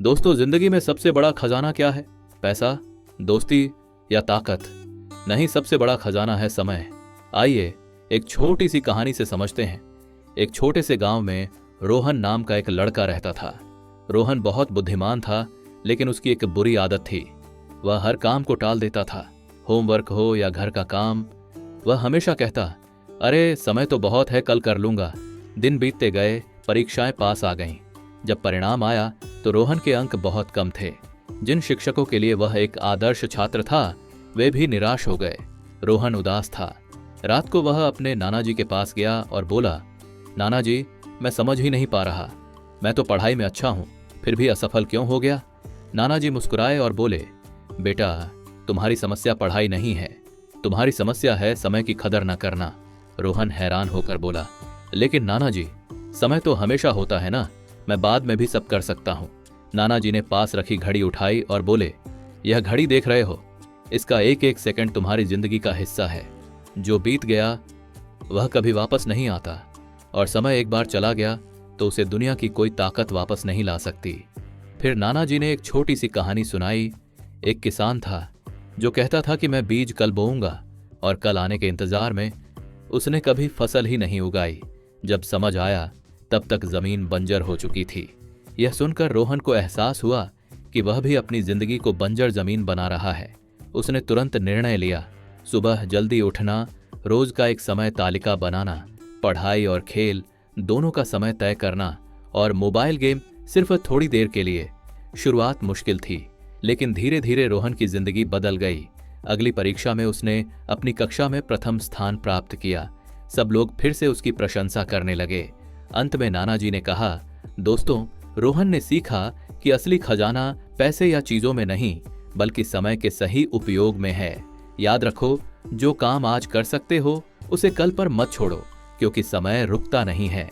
दोस्तों, जिंदगी में सबसे बड़ा खजाना क्या है? पैसा, दोस्ती या ताकत? नहीं, सबसे बड़ा खजाना है समय। आइए एक छोटी सी कहानी से समझते हैं। एक छोटे से गांव में रोहन नाम का एक लड़का रहता था। रोहन बहुत बुद्धिमान था, लेकिन उसकी एक बुरी आदत थी। वह हर काम को टाल देता था। होमवर्क हो या घर का काम, वह हमेशा कहता, अरे समय तो बहुत है, कल कर लूंगा। दिन बीतते गए, परीक्षाएं पास आ गईं। जब परिणाम आया तो रोहन के अंक बहुत कम थे। जिन शिक्षकों के लिए वह एक आदर्श छात्र था, वे भी निराश हो गए। रोहन उदास था। रात को वह अपने नाना जी के पास गया और बोला, नाना जी, मैं समझ ही नहीं पा रहा। मैं तो पढ़ाई में अच्छा हूं, फिर भी असफल क्यों हो गया? नाना जी मुस्कुराए और बोले, बेटा, तुम्हारी समस्या पढ़ाई नहीं है, तुम्हारी समस्या है समय की कदर न करना। रोहन हैरान होकर बोला, लेकिन नाना जी, समय तो हमेशा होता है ना, मैं बाद में भी सब कर सकता हूं। नाना जी ने पास रखी घड़ी उठाई और बोले, यह घड़ी देख रहे हो, इसका एक एक सेकंड तुम्हारी जिंदगी का हिस्सा है। जो बीत गया वह कभी वापस नहीं आता, और समय एक बार चला गया तो उसे दुनिया की कोई ताकत वापस नहीं ला सकती। फिर नाना जी ने एक छोटी सी कहानी सुनाई। एक किसान था जो कहता था कि मैं बीज कल बोऊंगा, और कल आने के इंतजार में उसने कभी फसल ही नहीं उगाई। जब समझ आया तब तक जमीन बंजर हो चुकी थी। यह सुनकर रोहन को एहसास हुआ कि वह भी अपनी जिंदगी को बंजर जमीन बना रहा है। उसने तुरंत निर्णय लिया, सुबह जल्दी उठना, रोज का एक समय तालिका बनाना, पढ़ाई और खेल दोनों का समय तय करना, और मोबाइल गेम सिर्फ थोड़ी देर के लिए। शुरुआत मुश्किल थी, लेकिन धीरे धीरे रोहन की जिंदगी बदल गई। अगली परीक्षा में उसने अपनी कक्षा में प्रथम स्थान प्राप्त किया। सब लोग फिर से उसकी प्रशंसा करने लगे। अंत में नाना जी ने कहा, दोस्तों, रोहन ने सीखा कि असली खजाना पैसे या चीजों में नहीं, बल्कि समय के सही उपयोग में है। याद रखो, जो काम आज कर सकते हो उसे कल पर मत छोड़ो, क्योंकि समय रुकता नहीं है।